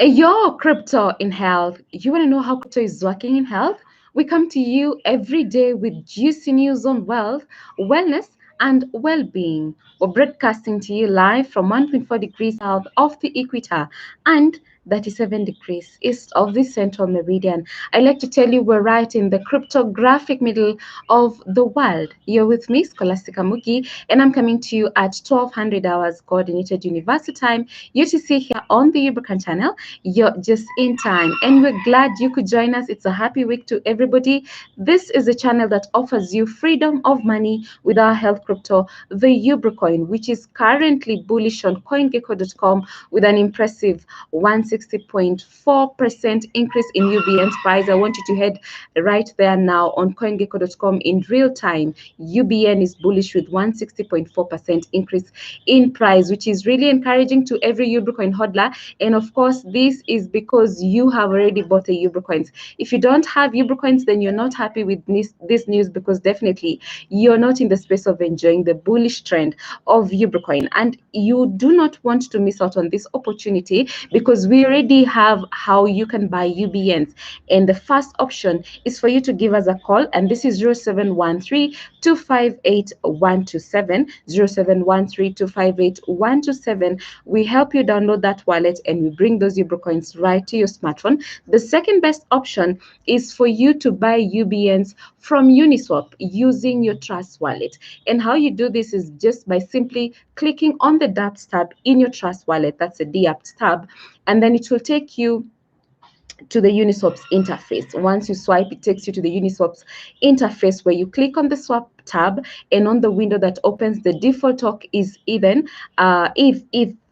Your crypto in health. You want to know how crypto is working in health? We come to you every day with juicy news on wealth, wellness, and well-being. We're broadcasting to you live from 1.4 degrees south of the equator and 37 degrees east of the central meridian. I like to tell you we're right in the cryptographic middle of the world. You're with me, Scholastica Mugi, and I'm coming to you at 1200 hours coordinated university time, UTC here on the Ubricoin channel. You're just in time, and we're glad you could join us. It's a happy week to everybody. This is a channel that offers you freedom of money with our health crypto, the Ubricoin, which is currently bullish on CoinGecko.com with an impressive 160.4% increase in UBN's price. I want you to head right there now on CoinGecko.com in real time. UBN is bullish with 160.4% increase in price, which is really encouraging to every Ubricoin hodler. And of course, this is because you have already bought the Ubricoins. If you don't have Ubricoins, then you're not happy with this news, because definitely you're not in the space of enjoying the bullish trend of Ubricoin. And you do not want to miss out on this opportunity, because we already have how you can buy UBNs. And the first option is for you to give us a call, and this is 0713 258 127 0713 258 127. We help you download that wallet and we bring those Ubricoins right to your smartphone. The second best option is for you to buy UBNs from Uniswap using your Trust wallet. And how you do this is just by simply clicking on the dApps tab in your Trust wallet. That's the dApps tab. And then it will take you to the Uniswap's interface. Once you swipe, it takes you to the Uniswap's interface, where you click on the swap tab, and on the window that opens, the default talk is ETH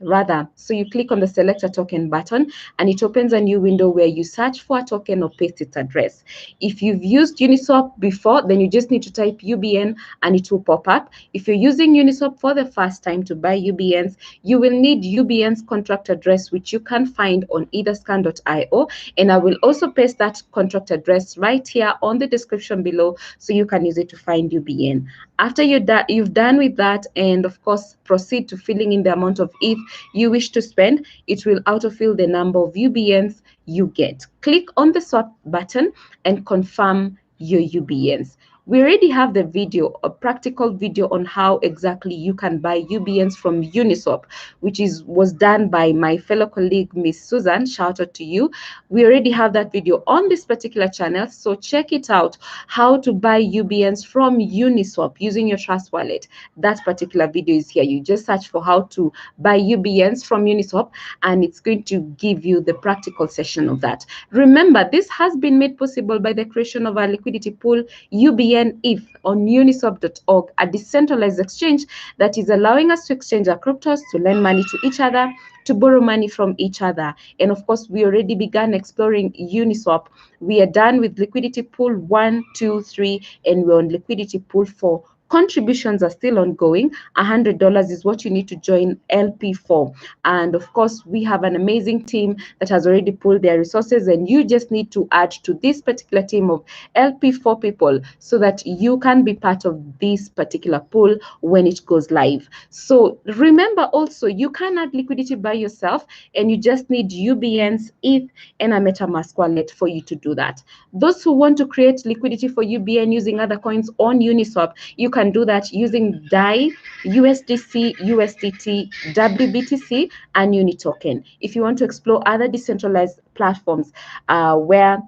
rather. So you click on the select a token button, and it opens a new window where you search for a token or paste its address. If you've used Uniswap before, then you just need to type UBN and it will pop up. If you're using Uniswap for the first time to buy UBNs, you will need UBN's contract address, which you can find on etherscan.io. And I will also paste that contract address right here on the description below, so you can use it to find UBN. After you've done with that, and of course proceed to filling in the amount of ETH you wish to spend, it will autofill the number of UBNs you get. Click on the swap button and confirm your UBNs. We already have the video, a practical video on how exactly you can buy UBNs from Uniswap, which was done by my fellow colleague, Miss Susan. Shout out to you. We already have that video on this particular channel, so check it out. How to buy UBNs from Uniswap using your Trust wallet. That particular video is here. You just search for how to buy UBNs from Uniswap, and it's going to give you the practical session of that. Remember, this has been made possible by the creation of our liquidity pool, UBN ETH, on uniswap.org, a decentralized exchange that is allowing us to exchange our cryptos, to lend money to each other, to borrow money from each other. And of course, we already began exploring Uniswap. We are done with liquidity pool 1, 2, 3, and we're on liquidity pool 4. Contributions are still ongoing. $100 is what you need to join LP4. And of course, we have an amazing team that has already pulled their resources, and you just need to add to this particular team of LP4 people so that you can be part of this particular pool when it goes live. So remember also, you can add liquidity by yourself, and you just need UBNs, ETH, and a MetaMask wallet for you to do that. Those who want to create liquidity for UBN using other coins on Uniswap, you can do that using DAI, USDC, USDT, WBTC, and Unitoken. If you want to explore other decentralized platforms where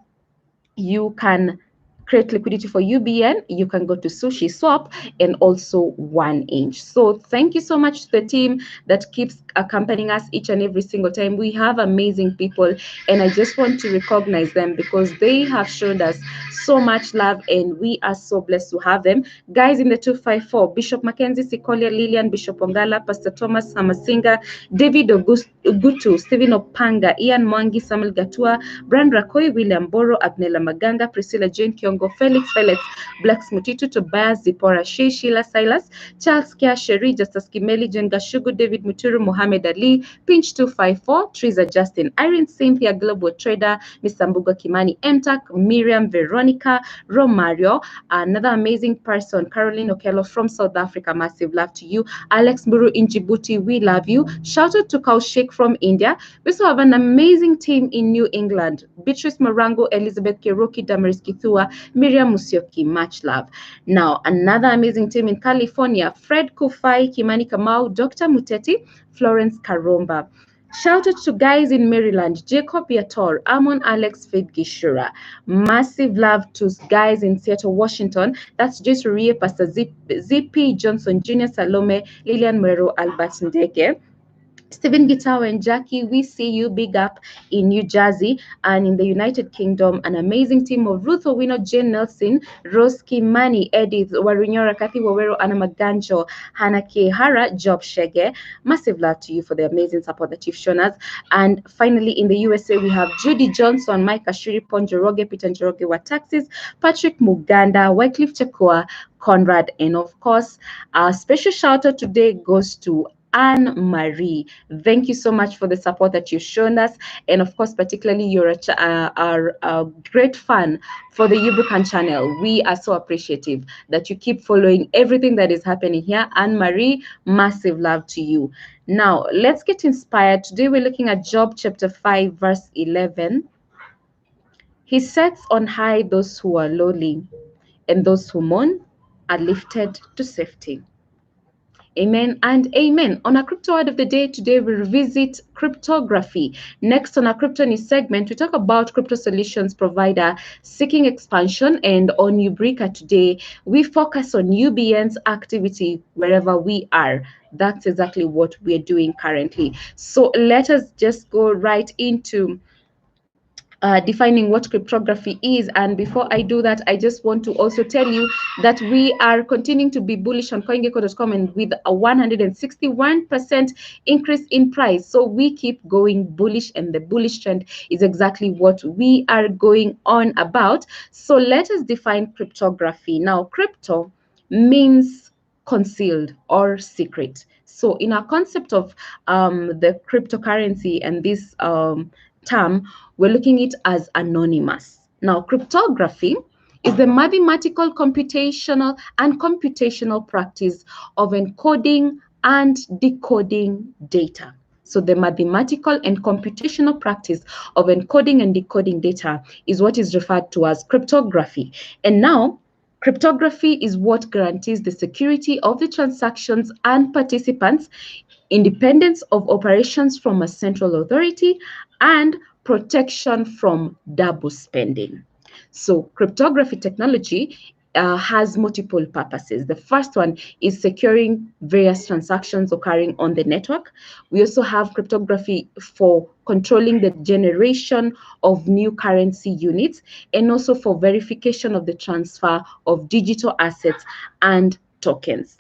you can create liquidity for UBN, you can go to Sushi Swap and also 1inch. So thank you so much to the team that keeps accompanying us each and every single time. We have amazing people, and I just want to recognize them because they have showed us so much love, and we are so blessed to have them. Guys in the 254, Bishop Mackenzie, Sikolia, Lillian, Bishop Ongala, Pastor Thomas Hamasinga, David Ogutu, Stephen Opanga, Ian Mwangi, Samuel Gatua, Brand Rakoi, William Boro, Abnella Maganga, Priscilla Jane Kyongo, Nyongo, Felix, Blacks Mutitu, Tobias, Zipporah, Sheila, Silas, Charles Kia, Sherry, Justice Kimeli, Jen Gashugu, David Muturu, Mohammed Ali, Pinch 254, Teresa Justin, Irene Cynthia, Global Trader, Mr. Mbuga Kimani, MTAC, Miriam, Veronica, Romario, another amazing person, Caroline Okello from South Africa, massive love to you. Alex Muru in Djibouti, we love you. Shout out to Kaushik from India. We also have an amazing team in New England. Beatrice Morango, Elizabeth Kiroki, Damaris Kithua, Miriam Musyoki, much love. Now, another amazing team in California, Fred Kufai, Kimani Kamau, Dr. Muteti, Florence Karomba. Shout out to guys in Maryland, Jacob Yator, Amon Alex Faith Gishura. Massive love to guys in Seattle, Washington. That's Jason Rie, Pastor ZP Johnson Jr., Salome, Lilian Mero, Albert Ndege. Stephen Gitawa and Jackie, we see you. Big up in New Jersey and in the United Kingdom. An amazing team of Ruth Owino, Jane Nelson, Rose Kimani, Edith Warunyora, Kathy Wawero, Anna Maganjo, Hannah Kehara, Job Shege. Massive love to you for the amazing support that you've shown us. And finally, in the USA, we have Judy Johnson, Mike Ashiri, Ponjoroge, Peter Njoroge, Wataxis, Patrick Muganda, Wycliffe Chekua, Conrad, and of course, our special shout out today goes to Anne-Marie. Thank you so much for the support that you've shown us. And of course, particularly you're a great fan for the Ubricoin channel. We are so appreciative that you keep following everything that is happening here. Anne-Marie, massive love to you. Now, let's get inspired. Today, we're looking at Job chapter 5, verse 11. He sets on high those who are lowly, and those who mourn are lifted to safety. Amen and amen. On our crypto word of the day today, we revisit cryptography. Next on our crypto news segment, we talk about crypto solutions provider seeking expansion, and on Ubrica today, we focus on UBN's activity wherever we are. That's exactly what we're doing currently. So let us just go right into defining what cryptography is. And before I do that, I just want to also tell you that we are continuing to be bullish on CoinGecko.com, and with a 161% increase in price. So we keep going bullish, and the bullish trend is exactly what we are going on about. So let us define cryptography. Now, crypto means concealed or secret. So in our concept of the cryptocurrency and this term, we're looking at it as anonymous. Now, cryptography is the mathematical, computational practice of encoding and decoding data. So the mathematical and computational practice of encoding and decoding data is what is referred to as cryptography. And now, cryptography is what guarantees the security of the transactions and participants, independence of operations from a central authority, and protection from double spending. So cryptography technology has multiple purposes. The first one is securing various transactions occurring on the network. We also have cryptography for controlling the generation of new currency units, and also for verification of the transfer of digital assets and tokens.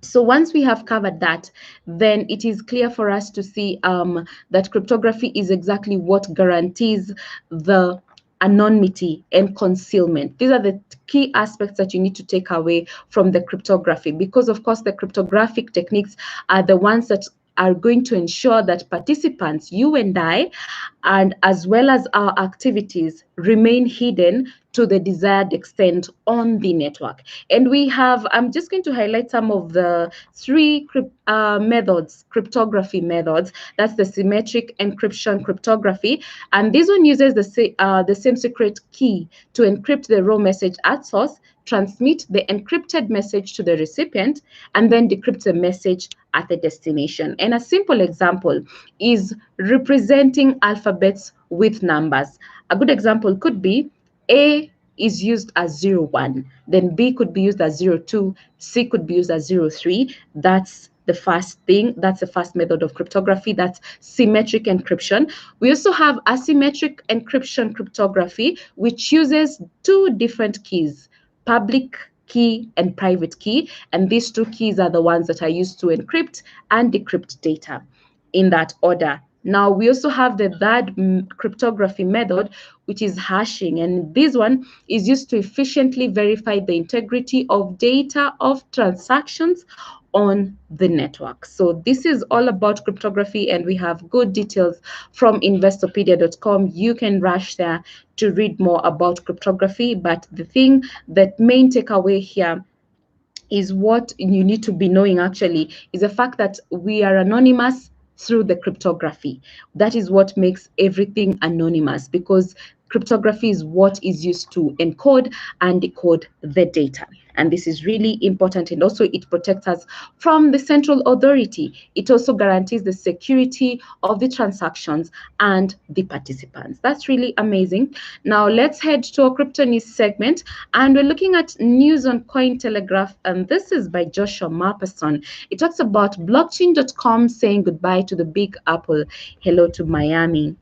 So once we have covered that, then it is clear for us to see that cryptography is exactly what guarantees the anonymity and concealment. These are the key aspects that you need to take away from the cryptography, because of course the cryptographic techniques are the ones that are going to ensure that participants, you and I, and as well as our activities, remain hidden to the desired extent on the network. And we have, I'm just going to highlight some of the three cryptography methods. That's the symmetric encryption cryptography. And this one uses the same secret key to encrypt the raw message at source, transmit the encrypted message to the recipient, and then decrypt the message at the destination. And a simple example is representing alphabets with numbers. A good example could be A is used as 01, then B could be used as 02, C could be used as 03. That's the first thing. That's the first method of cryptography. That's symmetric encryption. We also have asymmetric encryption cryptography, which uses two different keys, public key and private key. And these two keys are the ones that are used to encrypt and decrypt data in that order. Now, we also have the third cryptography method, which is hashing. And this one is used to efficiently verify the integrity of data of transactions on the network. So this is all about cryptography, and we have good details from investopedia.com. You can rush there to read more about cryptography. But that main takeaway here is what you need to be knowing actually is the fact that we are anonymous through the cryptography. That is what makes everything anonymous, because cryptography is what is used to encode and decode the data. And this is really important, and also it protects us from the central authority. It also guarantees the security of the transactions and the participants. That's really amazing. Now let's head to our crypto news segment, and we're looking at news on Cointelegraph, and this is by Joshua Marperson. It talks about blockchain.com saying goodbye to the Big Apple. Hello to Miami.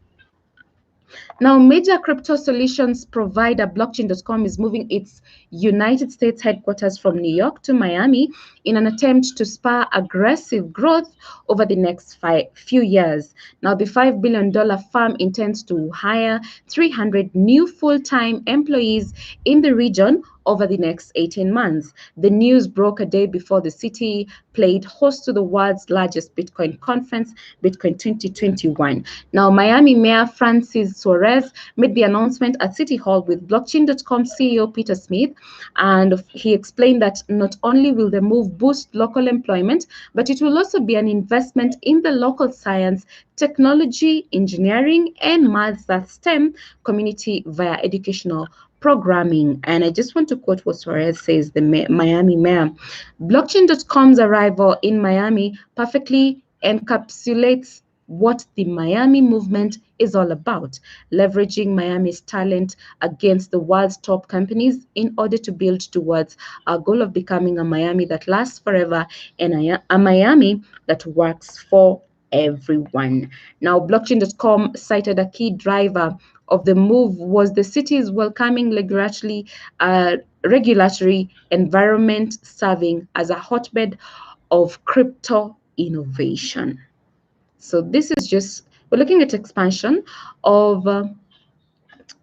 Now, major crypto solutions provider blockchain.com is moving its United States headquarters from New York to Miami in an attempt to spur aggressive growth over the next few years. Now, the $5 billion firm intends to hire 300 new full-time employees in the region over the next 18 months. The news broke a day before the city played host to the world's largest Bitcoin conference, Bitcoin 2021. Now, Miami Mayor Francis Suarez made the announcement at City Hall with blockchain.com CEO Peter Smith, and he explained that not only will the move boost local employment, but it will also be an investment in the local science, technology, engineering, and maths that STEM community via educational programming. And I just want to quote what Suarez says, the Miami mayor. Blockchain.com's arrival in Miami perfectly encapsulates what the Miami movement is all about, leveraging Miami's talent against the world's top companies in order to build towards our goal of becoming a Miami that lasts forever and a Miami that works for everyone. Now, blockchain.com cited a key driver of the move was the city's welcoming regulatory environment, serving as a hotbed of crypto innovation. So this is just, we're looking at expansion of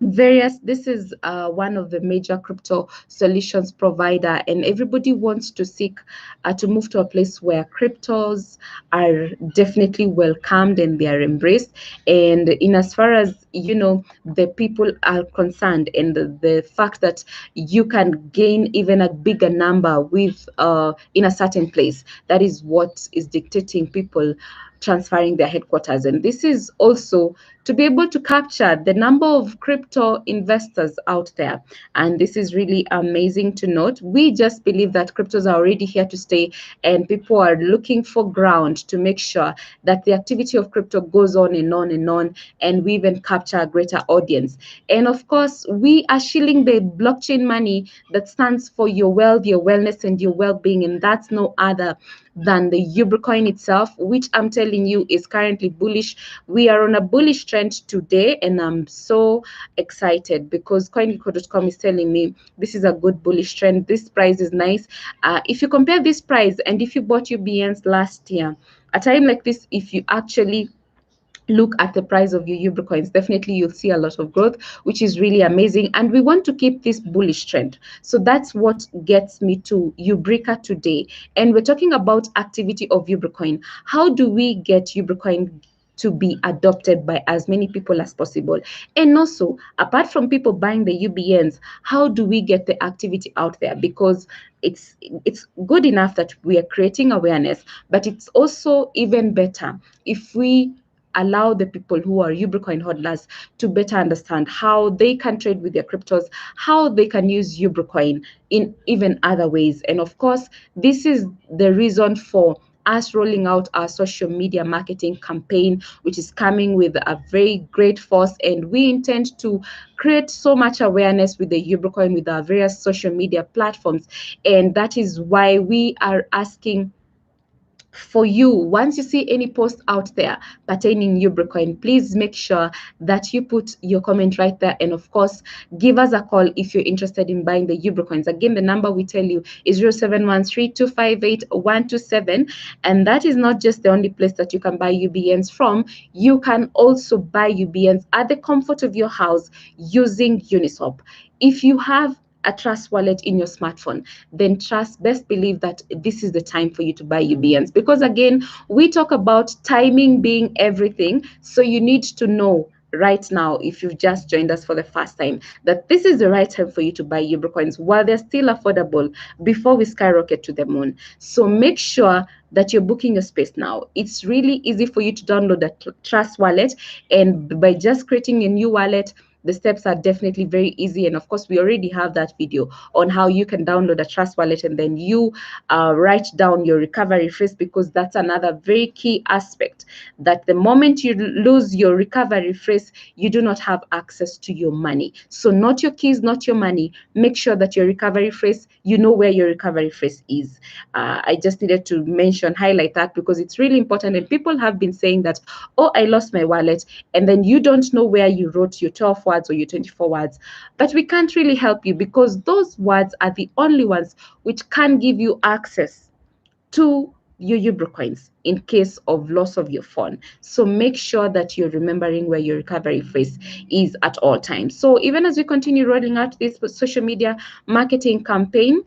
this is one of the major crypto solutions provider, and everybody wants to seek to move to a place where cryptos are definitely welcomed and they are embraced. And in as far as the people are concerned, and the fact that you can gain even a bigger number with in a certain place, that is what is dictating people transferring their headquarters. And this is also to be able to capture the number of crypto investors out there. And this is really amazing to note. We just believe that cryptos are already here to stay, and people are looking for ground to make sure that the activity of crypto goes on and on and on, and we even capture a greater audience. And of course, we are shilling the blockchain money that stands for your wealth, your wellness, and your well-being, and that's no other than the Ubricoin itself, which I'm telling you is currently bullish. We are on a bullish trend today, and I'm so excited because CoinGecko.com is telling me this is a good bullish trend. This price is nice. If you compare this price and if you bought UBNs last year, a time like this, if you actually look at the price of your Ubricoins, definitely you'll see a lot of growth, which is really amazing. And we want to keep this bullish trend. So that's what gets me to Ubrica today. And we're talking about activity of Ubricoin. How do we get Ubricoin to be adopted by as many people as possible? And also, apart from people buying the UBNs, how do we get the activity out there? Because it's good enough that we are creating awareness, but it's also even better if we allow the people who are Ubricoin hodlers to better understand how they can trade with their cryptos, how they can use Ubricoin in even other ways. And of course, this is the reason for us rolling out our social media marketing campaign, which is coming with a very great force. And we intend to create so much awareness with the Ubricoin with our various social media platforms. And that is why we are asking for you, once you see any post out there pertaining Ubricoin, please make sure that you put your comment right there, and of course give us a call if you're interested in buying the Ubricoins. Again, the number we tell you is 0713-258-127, and that is not just the only place that you can buy UBNs from. You can also buy UBNs at the comfort of your house using Uniswap. If you have a Trust wallet in your smartphone, then best believe that this is the time for you to buy UBNs, because again, we talk about timing being everything. So you need to know right now, if you've just joined us for the first time, that this is the right time for you to buy Ubricoins while they're still affordable before we skyrocket to the moon. So make sure that you're booking your space now. It's really easy for you to download a Trust wallet, and by just creating a new wallet, the steps are definitely very easy. And of course, we already have that video on how you can download a Trust wallet, and then you write down your recovery phrase, because that's another very key aspect, that the moment you lose your recovery phrase, you do not have access to your money. So not your keys, not your money. Make sure that your recovery phrase, you know where your recovery phrase is. I just needed to highlight that, because it's really important. And people have been saying that, oh, I lost my wallet, and then you don't know where you wrote your 12 words or your 24 words. But we can't really help you, because those words are the only ones which can give you access to your Ubricoins in case of loss of your phone. So make sure that you're remembering where your recovery phrase is at all times. So even as we continue rolling out this social media marketing campaign,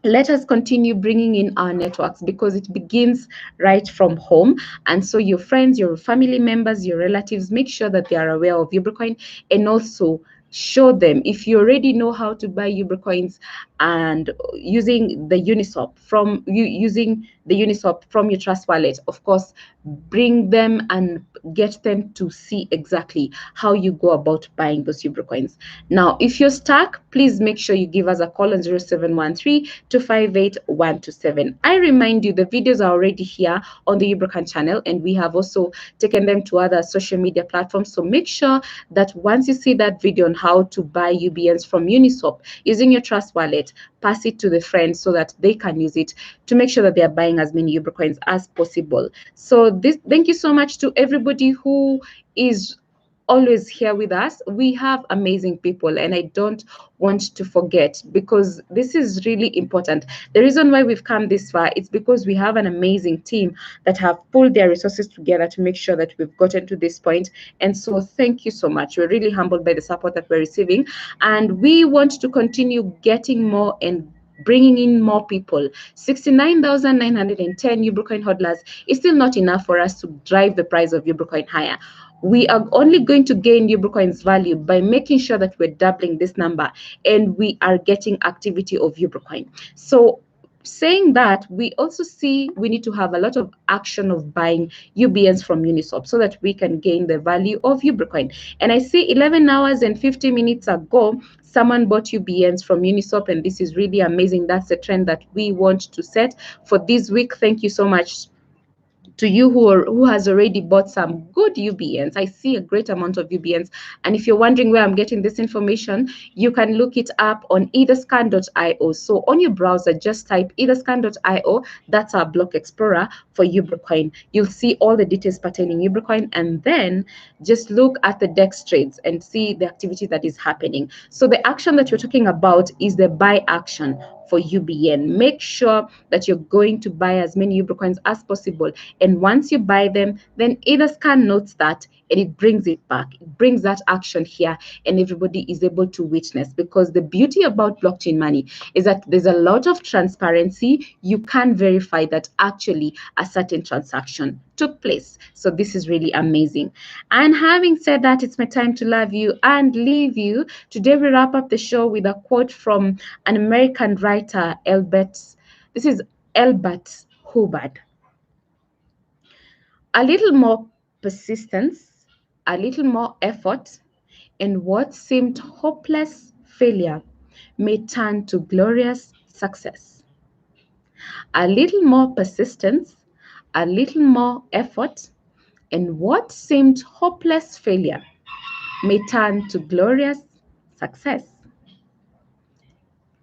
let us continue bringing in our networks, because it begins right from home. And so your friends, your family members, your relatives, make sure that they are aware of Ubricoin, and also show them, if you already know how to buy Ubricoins and using the Uniswap from your Trust wallet, of course, bring them and get them to see exactly how you go about buying those Ubricoins. Now, if you're stuck, please make sure you give us a call on 0713-258-127. I remind you, the videos are already here on the Ubricoin channel, and we have also taken them to other social media platforms. So make sure that once you see that video on how to buy UBNs from Uniswap using your Trust wallet, pass it to the friends so that they can use it to make sure that they are buying as many Ubricoins as possible. So thank you so much to everybody who is always here with us. We have amazing people, and I don't want to forget, because this is really important. The reason why we've come this far, it's because we have an amazing team that have pulled their resources together to make sure that we've gotten to this point. And so thank you so much. We're really humbled by the support that we're receiving, and we want to continue getting more and bringing in more people. 69,910 Ubricoin hodlers is still not enough for us to drive the price of Ubricoin higher. We are only going to gain Ubricoin's value by making sure that we're doubling this number, and we are getting activity of Ubricoin. So saying that, we also see we need to have a lot of action of buying UBNs from Uniswap so that we can gain the value of Ubricoin. And I see 11 hours and 50 minutes ago, someone bought UBNs from Uniswap, and this is really amazing. That's the trend that we want to set for this week. Thank you so much to you who has already bought some good UBNs. I see a great amount of UBNs. And if you're wondering where I'm getting this information, you can look it up on etherscan.io. So on your browser, just type etherscan.io. That's our block explorer for Ubricoin. You'll see all the details pertaining Ubricoin, and then just look at the DEX trades and see the activity that is happening. So the action that you're talking about is the buy action for UBN. Make sure that you're going to buy as many Ubricoins as possible. And once you buy them, then Etherscan notes that, and it brings it back. It brings that action here, and everybody is able to witness. Because the beauty about blockchain money is that there's a lot of transparency. You can verify that actually a certain transaction took place. So this is really amazing. And having said that, it's my time to love you and leave you. Today we wrap up the show with a quote from an American writer, This is Albert Hubbard. A little more persistence, a little more effort, and what seemed hopeless failure may turn to glorious success. A little more persistence, a little more effort, and what seemed hopeless failure may turn to glorious success.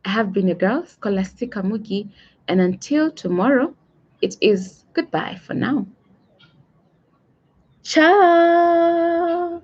I have been your girl, Scholastica Mugi, and until tomorrow, it is Goodbye for now. Ciao.